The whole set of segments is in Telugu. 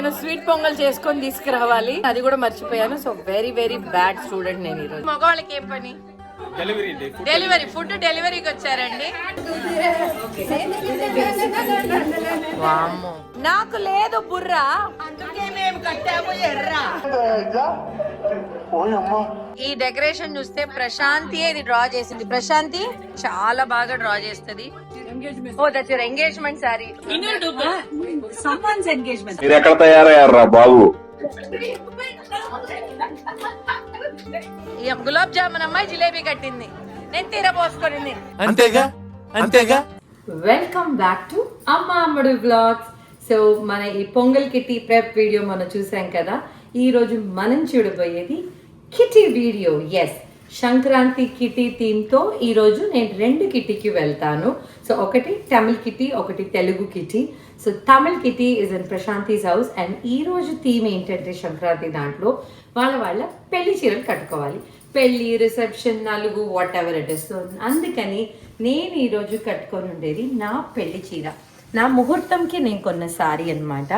నేను స్వీట్ పొంగల్ చేసుకొని తీసుకురావాలి, అది కూడా మర్చిపోయాను. So very very bad student నేను ఈరోజు. మగవాళ్ళకి ఏం పని? డెలివరీ ఫుడ్ డెలివరీకి వచ్చారండి. నాకు లేదు బుర్రా, అందుకే మేము కట్టాము ఎర్రా. ఈ డెకరేషన్ చూస్తే ప్రశాంతి ఇది డ్రా చేసింది. ప్రశాంతి చాలా బాగా డ్రా చేస్తుంది. Oh that's your engagement sorry. మీరు ఎక్కడ తయారయ్యారా బాబు? గులాబ్ జామున్ అమ్మాయి జిలేబీ కట్టింది, నేను తీర పోసుకొనింది. అంతేగా అంతేగా. వెల్కమ్ బ్యాక్ టు అమ్మ అమ్మడు వ్లాగ్స్. సో మన ఈ పొంగల్ కిట్టి ప్రెప్ వీడియో మనం చూసాం కదా. ఈ రోజు మనం చూడబోయేది kitty video. Yes, Sankranti kitty theme తో ఈ రోజు నేను 2 కిట్టీకి వెళ్తాను. సో ఒకటి తమిళ్ కిట్టి, ఒకటి Telugu kitty. So Tamil kitty is in Prashanthi's house. And ఈ రోజు థీమ్ ఏంటంటే సంక్రాంతి దాంట్లో వాళ్ళ పెళ్లి చీరలు కట్టుకోవాలి. పెళ్లి, రిసెప్షన్, నలుగు, what ever it is. So అందుకని నేను ఈరోజు కట్టుకొని ఉండేది నా పెళ్లి చీర. నా ముహూర్తంకి నేను కొన్న సారీ అనమాట.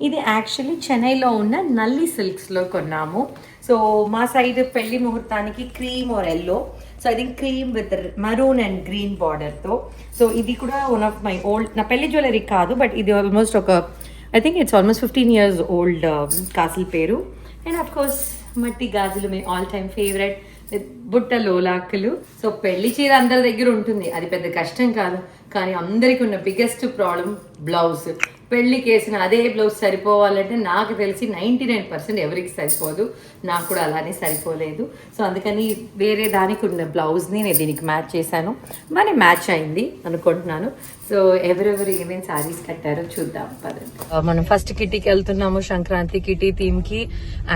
ఇది యాక్చువల్లీ చెన్నైలో ఉన్న నల్లి సిల్క్స్లో కొన్నాము. సో మా సైడ్ పెళ్లి ముహూర్తానికి cream or yellow. So I think cream with maroon and green బార్డర్తో. సో ఇది కూడా వన్ ఆఫ్ మై ఓల్డ్, నా పెళ్లి జ్యువెలరీ కాదు, బట్ ఇది almost I think it's almost 15 years old కాసుల పేరు. అండ్ అఫ్ కోర్స్ మట్టి గాజులు me all time favourite with బుట్ట లోలాకులు. సో పెళ్లి చీర అందరి దగ్గర ఉంటుంది, అది పెద్ద కష్టం కాదు. కానీ అందరికి ఉన్న బిగ్గెస్ట్ ప్రాబ్లం బ్లౌజ్. పెళ్లికి వేసిన అదే బ్లౌజ్ సరిపోవాలంటే నాకు తెలిసి 99% ఎవరికి సరిపోదు. నాకు కూడా అలానే సరిపోలేదు. సో అందుకని వేరే దానికి ఉన్న బ్లౌజ్ని నేను దీనికి మ్యాచ్ చేశాను. మరి మ్యాచ్ అయింది అనుకుంటున్నాను. సో ఎవరెవరు ఏమేమి సారీస్ కట్టారో చూద్దాం పదండి. మనం ఫస్ట్ కిటీకి వెళ్తున్నాము, సంక్రాంతి కిటీ థీమ్ కి.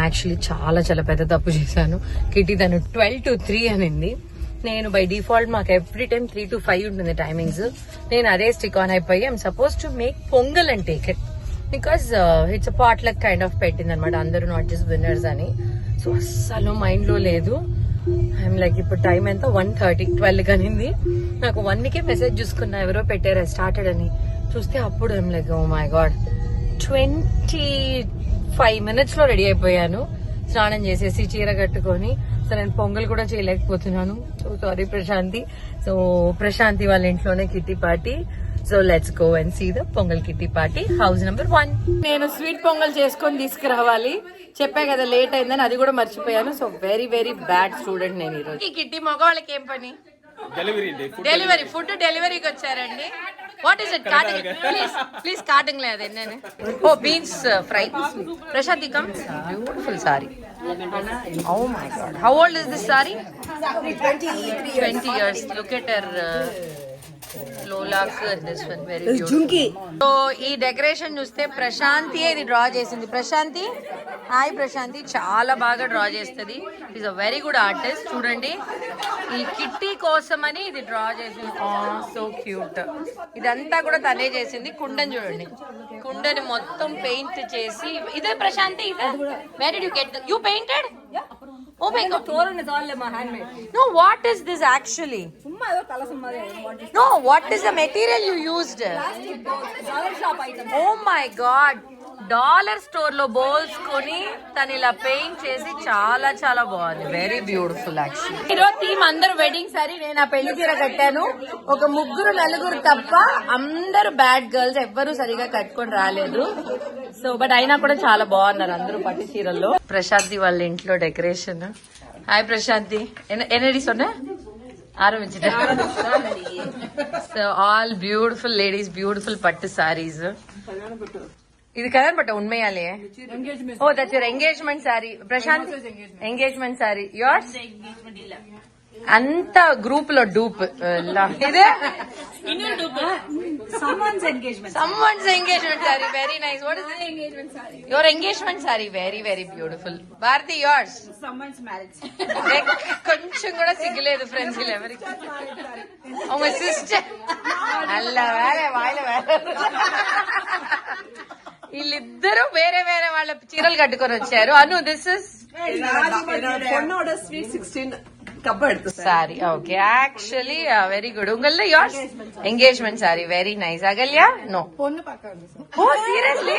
యాక్చువల్లీ చాలా చాలా పెద్ద తప్పు చేశాను. కిటీ తను 12 to 3 అనింది. నేను బై డిఫాల్ట్ మాకు ఎవ్రీ టైమ్ 3 to 5 ఉంటుంది టైమింగ్స్. నేను అదే స్టిక్ ఆన్ అయిపోయి I'm supposed to make Pongal and take it, because it's pot luck kind of పెట్టింది అనమాట. అందరూ నాట్ జస్ట్ విన్నర్స్ అని. సో అస్సలు మైండ్ లో లేదు. ఐఎమ్ లైక్ ఇప్పుడు టైం ఎంత 1:30, 12 కనింది. నాకు 1కే మెసేజ్ చూసుకున్నా, ఎవరో పెట్టారు స్టార్టెడ్ అని. చూస్తే అప్పుడు I'm like oh my god, 25 minutes లో రెడీ అయిపోయాను. స్నానం చేసేసి చీర కట్టుకొని. సో నేను పొంగల్ కూడా చేయలేకపోతున్నాను. So sorry Prashanti. So Prashanti వాళ్ళ ఇంట్లోనే kitty party. So let's go and see the Pongal kitty party, house number 1. నేను స్వీట్ పొంగల్ చేసుకొని తీసుకురావాలి, చెప్పా కదా లేట్ అయిందని, అది కూడా మర్చిపోయాను. So very very bad student నేను ఈరోజు. ఈ కిట్టి మగవాళ్ళకి ఏం పని? డెలివరీ ఫుడ్ డెలివరీకి వచ్చారండి. What is it? Carting please carting లేదు. నేను ఓ beans fry. Prashanthi come. Beautiful sari. Oh my god, how old is this saree? 20 years. Look at her lolak and this one very beautiful. So ఈ డెకరేషన్ చూస్తే ప్రశాంతి ఇది డ్రా చేసింది. ప్రశాంతి, హాయ్ ప్రశాంతి, చాలా బాగా డ్రా చేస్తుంది. Is a very good artist. చూడండి, ఈ కిట్టి కోసమని ఇది డ్రా చేసింది. So cute. ఇదంతా కూడా తనే చేసింది. కుండని చూడండి, కుండని మొత్తం పెయింట్ చేసి. ఇదే ప్రశాంతి, ఇదే. Where did you get the, you painted? Oh my god, Toran is all my handmade. No, what is this actually? Summa edo kala summa. No, what is the material you used? Plastic bowls, dollar shop items. Oh my god, dollar store లో బౌల్స్ కొని తను ఇలా పెయింట్ చేసి చాలా చాలా బాగుంది. Very beautiful actually. ఈరోజు థీమ్ అందరు వెడ్డింగ్ సారీ. నేను ఆ పెళ్లి చీర కట్టాను. ఒక 3-4 తప్ప అందరు బ్యాడ్ గర్ల్స్, ఎవ్వరు సరిగా కట్టుకొని రాలేదు. సో బట్ అయినా కూడా చాలా బాగున్నారు అందరూ పట్టు చీరల్లో. ప్రశాంతి వాళ్ళ ఇంట్లో డెకరేషన్. హాయ్ ప్రశాంతి, ఎన్నడి సొన్న ఆరంభించిన. So all beautiful ladies, beautiful పట్టు సారీస్. ఇది కలర్ బట్ట ఉన్మయాలే. Oh that's your engagement sari. Prashanth engagement sari. Yours అంత గ్రూప్ లో డూప్. ఇదే someone's engagement saree. Very nice. What is engagement saree? Your engagement saree very very beautiful. Bharti, yours? Someone's marriage. కొంచెం కూడా సిగ్గులేదు ఫ్రెండ్స్ ఇలా ఎవరికి. Oh my sister. అల్ల వేరే వాళ్ళ వేరే. వీళ్ళిద్దరూ వేరే వేరే వాళ్ళ చీరలు కట్టుకొని వచ్చారు. అను, దిస్ ఇస్ பொண்ணோட sweet 16 sari okay actually very good ఉంగల్లో yours engagement sari very nice Agalya no oh seriously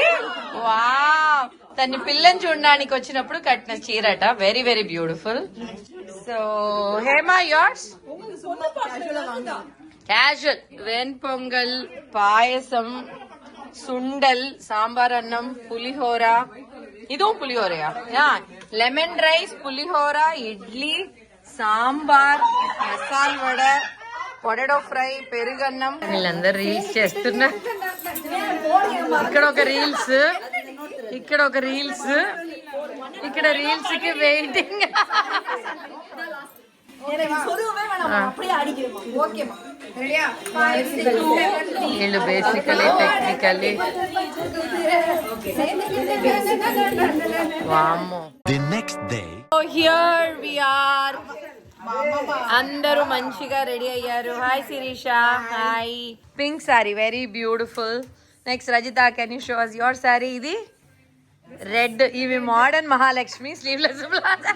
wow తన పిల్లని చూడడానికి వచ్చినప్పుడు కట్టిన చీరట very very beautiful so Hema yours casual ven pongal payasam sundal sambar అన్నం పులిహోర ఇదో పులిహోరయా lemon rice pulihora idli sambar masal vada potato fry పెరుగన్నం వీళ్ళందరూ రీల్స్ చేస్తున్నారు ఇక్కడ ఒక రీల్స్ ఇక్కడ ఒక రీల్స్ ఇక్కడ రీల్స్ కి వెయిటింగ్ వీళ్ళు బేసికలీ టెక్నికలీ వామ్మో The next day. Here we are అందరూ మంచిగా రెడీ అయ్యారు hi Sirisha hi pink sari very beautiful next Rajitha can you shows your sari ఇది రెడ్ ఇవి modern Mahalakshmi sleeveless blouse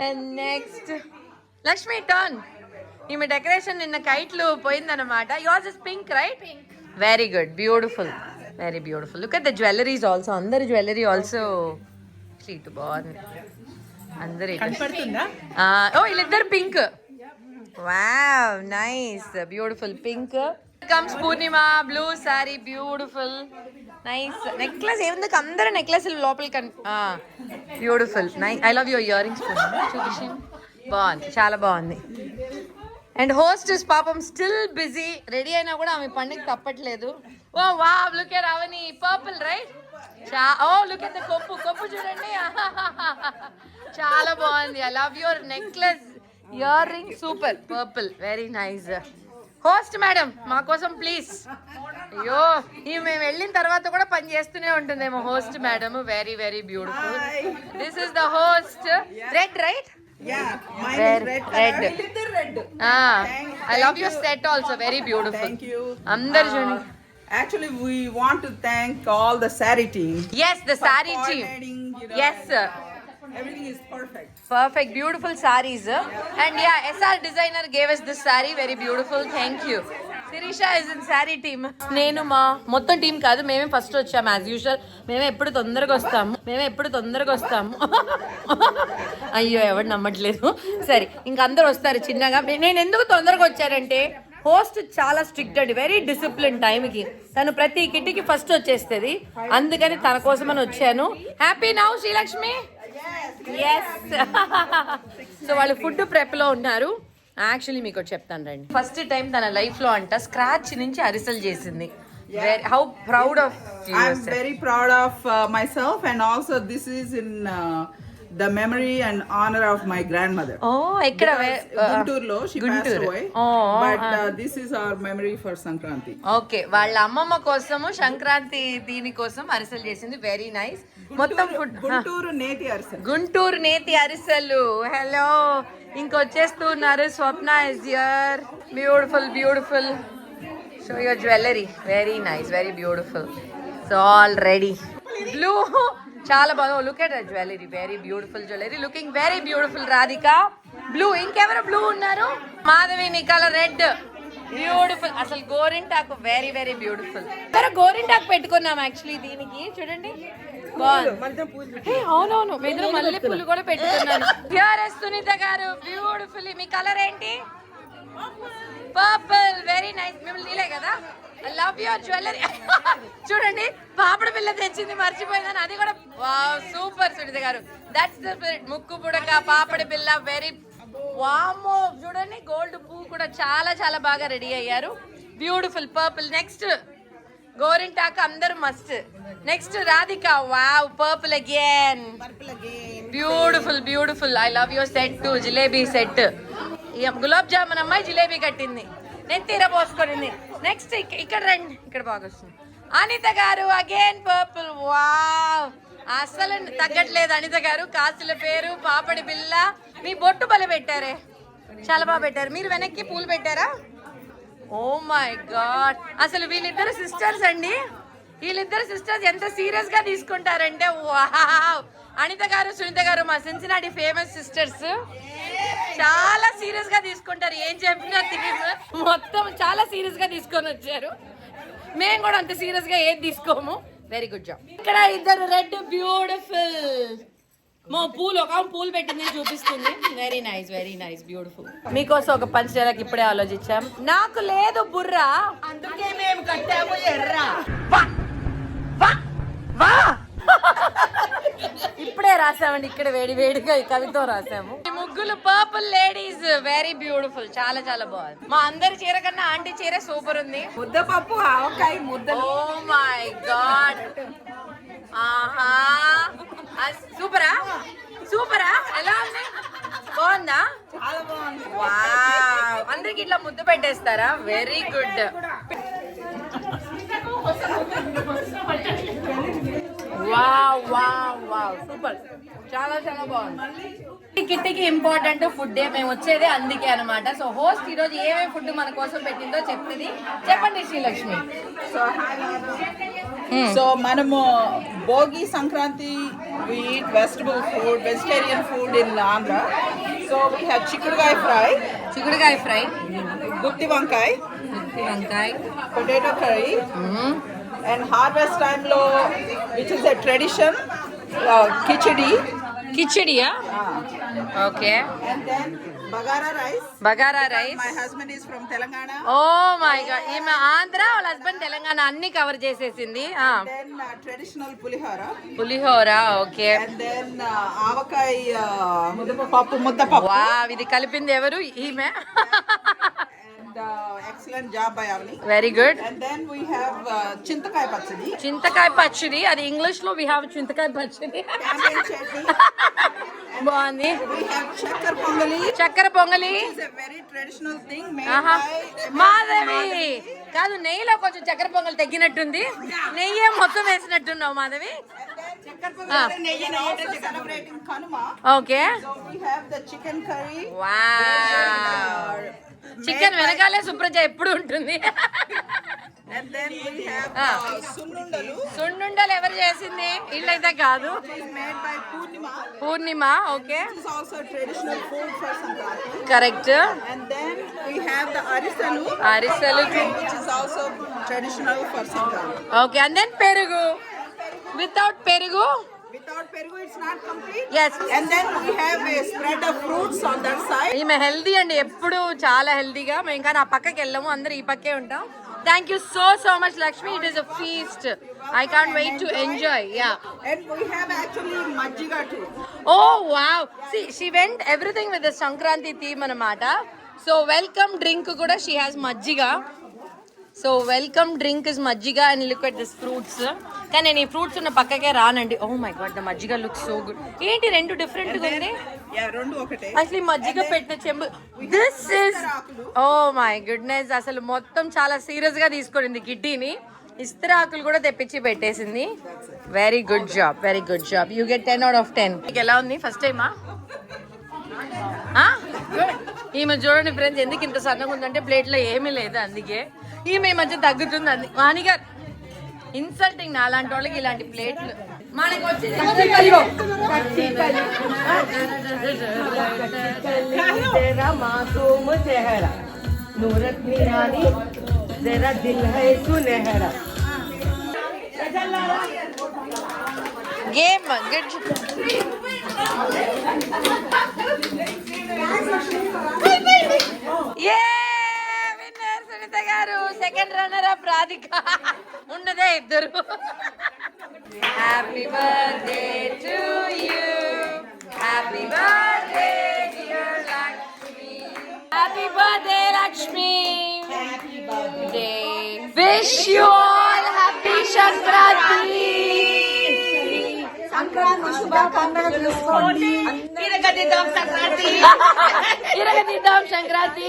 and next Lakshmi turn ఈమె డెకరేషన్ నిన్న కైట్లు పోయిందన్నమాట yours is pink right very good beautiful very beautiful look at the jewelleries also అందరు జ్యువెలరీ ఆల్సో ఇటు బాగుంది అందరు ఓ వీళ్ళిద్దరు pink wow nice beautiful pink comes Purnima blue sari beautiful nice necklace ఏముంది అందరూ నెక్లెస్ లోపల beautiful nice I love your earrings చూపించి బాగుంది చాలా బాగుంది అండ్ హోస్టెస్ పాపం స్టిల్ బిజీ రెడీ అయినా కూడా ఆమె పండుగ తప్పట్లేదు oh wow look at Avani purple right oh look at the కొప్పు చూడండి చాలా బాగుంది I love your necklace earring super purple very nice host madam మా కోసం ప్లీజ్ అయ్యో ఈ మేము వెళ్ళిన తర్వాత కూడా పని చేస్తూనే ఉంటుందేమో host madam very very beautiful this is the host red right Yeah, mine is red. Red. I love your set also. Very beautiful. Thank you. Andaru చూడండి. Actually, we want to thank all the sari team. Yes, the for sari team. coordinating, you know, Yes, sir. Everything is perfect. Perfect, beautiful sarees. And yeah, SR designer gave us this saree. Very beautiful. Thank you. Sirisha is in saree team. నేను మా మొత్తం టీం కాదు మేమే ఫస్ట్ వచ్చాము యాజ్ యూజువల్ మేమే ఎప్పుడు తొందరగా వస్తాము అయ్యో ఎవరు నమ్మట్లేదు సరే ఇంక అందరు వస్తారు చిన్నగా నేను ఎందుకు తొందరగా వచ్చారంటే హోస్ట్ చాలా స్ట్రిక్ట్ అండి వెరీ డిసిప్లిన్ టైంకి తను ప్రతి కిట్టికి ఫస్ట్ వచ్చేస్తుంది అందుకని తన కోసమని వచ్చాను happy now Srilakshmi yes so వాళ్ళు ఫుడ్ ప్రెప్ లో ఉన్నారు యాక్చువల్లీ మీకు చెప్తాను రండి ఫస్ట్ టైం తన లైఫ్ లో అంట స్క్రాచ్ నుంచి అరిసెలు చేసింది how proud of I'm very proud of myself, and also this is in the memory and honor of my grandmother. ఓ ఎక్కడ Gunturlo, she passed away. But this is our memory for Sankranti. Okay వాళ్ళ అమ్మమ్మ కోసము సంక్రాంతి దీని కోసం అరిసెలు చేసింది వెరీ నైస్ మొత్తం food Gunturu Neti Arsal. Guntur నేతి అరిసెలు హలో ఇంకొచ్చేస్తున్నారు Swapna is here beautiful show your jewellery very nice very beautiful so all ready blue చాలా బాగా look at jewellery very beautiful jewellery looking very beautiful Radhika blue ఇంకెవరు బ్లూ ఉన్నారు మాధవి నికాల రెడ్ బ్యూటిఫుల్ అసలు గోరింటాకు వెరీ వెరీ బ్యూటిఫుల్ గోరింటాకు పెట్టుకున్నాం యాక్చువల్లీ దీనికి చూడండి బాగుంది అవునవును ఇద్దరు మల్లె పూలు కూడా పెట్టుకున్నాను సునీత గారు బ్యూటిఫుల్ మీ కలర్ ఏంటి పర్పుల్ వెరీ నైస్ మిమ్మల్ని తీలే కదా ఐ లవ్ యువర్ జ్యువెలరీ చూడండి పాపడ పిల్ల తెచ్చింది మర్చిపోయిందని అది కూడా సూపర్ సునీత గారు దట్స్ ద స్పిరిట్ ముక్కు పుడక పాపడ పిల్ల వెరీ వామో చూడండి గోల్డ్ పువ్వు కూడా చాలా చాలా బాగా రెడీ అయ్యారు బ్యూటిఫుల్ పర్పుల్ నెక్స్ట్ గోరింటాకు అందరూ must next Radhika wow purple again beautiful I love your set to jalebi set gulab jamun అమ్మాయి జిలేబీ కట్టింది నెత్తిర పోసుకొనింది నెక్స్ట్ ఇక్కడ రండి ఇక్కడ బాగా వస్తుంది అనిత గారు అగైన్ పర్పుల్ వావ్ అసలు తగ్గట్లేదు అనిత గారు కాసుల పేరు పాపడి బిల్ల మీ బొట్టు బలి పెట్టారే చాలా బాగా పెట్టారు మీరు వెనక్కి పూలు పెట్టారా ఓ మై గాడ్ అసలు వీళ్ళిద్దరు సిస్టర్స్ అండి వీళ్ళిద్దరు సిస్టర్స్ ఎంత సీరియస్ గా తీసుకుంటారంటే వావ్ అనిత గారు సునీత గారు మా సిన్సినాటి ఫేమస్ సిస్టర్స్ చాలా సీరియస్ గా తీసుకుంటారు. ఏం చెప్పినా మొత్తం చాలా సీరియస్ గా తీసుకొని వచ్చారు. మేము కూడా అంత సీరియస్ గా ఏది తీసుకోము. Very good job. ఇక్కడ ఇద్దరు రెడ్ బ్యూటిఫుల్ పూలు ఒక పూలు పెట్టింది చూపిస్తుంది. Very nice beautiful. మీకోసం ఒక పంచ్ డైలాగ్ ఇప్పుడే ఆలోచించాం. నాకు లేదు బుర్ర అందుకే మేము కట్టాము ఎర్ర. ఇప్పుడే రాసామండి. ఇక్కడ వేడిగా ఈ కవితో రాసాము. ఈ ముగ్గులు పర్పుల్ లేడీస్ వెరీ బ్యూటిఫుల్. చాలా బాగుంది. మా అందరి చీర కన్నా ఆంటీ చీర సూపర్ ఉంది. ముద్దపప్పు ఆవకాయ ముద్దలు. Oh my god. ఆహా సూపరా ఎలా ఉంది? బాగుందా? చాలా బాగుంది. వావ్. అందరికి ఇట్లా ముద్దు పెట్టేస్తారా? Very good. Wow super. చాలా బాగుంది. కిట్టికి ఇంపార్టెంట్ ఫుడ్ మేము వచ్చేదే అందుకే అనమాట. సో హోస్ట్ ఈ రోజు ఏమేమి ఫుడ్ మన కోసం పెట్టిందో చెప్పండి శ్రీలక్ష్మి. సో మనము Bhogi Sankranti we eat vegetarian food in Andhra. So we have చిక్కుడుకాయ ఫ్రై, గుత్తి వంకాయ, potato curry, and harvest time lo which is a tradition కిచిడియా okay. and then bagara rice. My husband is from Telangana. Oh my God. ఈమె ఆంధ్ర, వాళ్ళ హస్బెండ్ తెలంగాణ అన్ని కవర్ చేసేసింది. Then traditional pulihora okay. and then ఆవకాయ ముద్దపప్పు. వావ్. ఇది కలిపింది ఎవరు? ఈమె. and excellent job by Avni. Very good. And then we have చింతకాయ పచ్చడి. అది ఇంగ్లీష్ లో వి హావ్ చింతకాయ పచ్చడి. campaign chutney. బాగుంది. We have చక్కెర పొంగలి. It's a very traditional thing made ఆహా. by మాధవి కాదు, నెయ్యిలో కొంచెం చక్కెర పొంగల్ తగ్గినట్టుంది. నెయ్యి మొత్తం వేసినట్టున్నావు Madhavi. also celebrating Kanuma. Okay. So we have the chicken curry. Wow. Chicken వెనకాలే సుప్రజ ఎప్పుడు ఉంటుంది. And then we have సున్నుండలు ఎవరు చేసింది? ఇళ్ళైతే కాదు. made by Purnima okay. This is also traditional food for Sankranti. Correct. And then we have the అరిసెలు which is also traditional for Sankranti. Okay. And then పెరుగు. వితౌట్ పెరుగు it's not complete. Yes. And then we have a spread of fruits on that side. ఈమె హెల్దీ అండి, ఎప్పుడు చాలా హెల్దీగా. మేము కానీ ఆ పక్కకి వెళ్ళాము, అందరు ఈ పక్కే ఉంటాం. Thank you so much Lakshmi. It is a feast. I can't wait to enjoy. Yeah. And we have actually majjiga too. Oh wow. See she went everything with the Sankranti theme అన్నమాట. సో వెల్కమ్ డ్రింక్ కూడా she has majjiga. So welcome drink is majjiga and look at this fruits. కానీ నేను ఈ ఫ్రూట్స్ ఉన్న పక్కకే రానండి. Oh my God, the majjiga look so good. ఏంటి రెండు డిఫరెంట్ గా ఉంది? రెండు ఒకటే. అసలు మజ్జిగ పెట్టిన చెంబు. This is oh my goodness. అసలు మొత్తం చాలా సీరియస్ గా తీసుకుంది కిట్టీని. ఇస్తరాకులు కూడా తెప్పించి పెట్టేసింది. Very good job. You get 10 out of 10. మీకు ఎలా ఉంది? ఫస్ట్ టైమా? ఈమె చూడండి ఫ్రెండ్స్, ఎందుకు ఇంత సన్నగా ఉందంటే ప్లేట్లో ఏమీ లేదు, అందుకే. ఈమె మధ్య తగ్గుతుంది. అంది వాణిగారు ఇన్సల్టింగ్. నా అలాంటి వాళ్ళకి ఇలాంటి ప్లేట్లు మనకు వచ్చి గేమ్ విన్నర్ సునీత గారు. Second runner up Radhika. ఉన్నదే ఇద్దరు. Happy birthday to you. Happy birthday dear Lakshmi. Happy birthday Lakshmi. Wish you all happy Sankranti. Sankranti శుభాకాంక్షలు. ఇరగదిద్దాం సంక్రాంతి.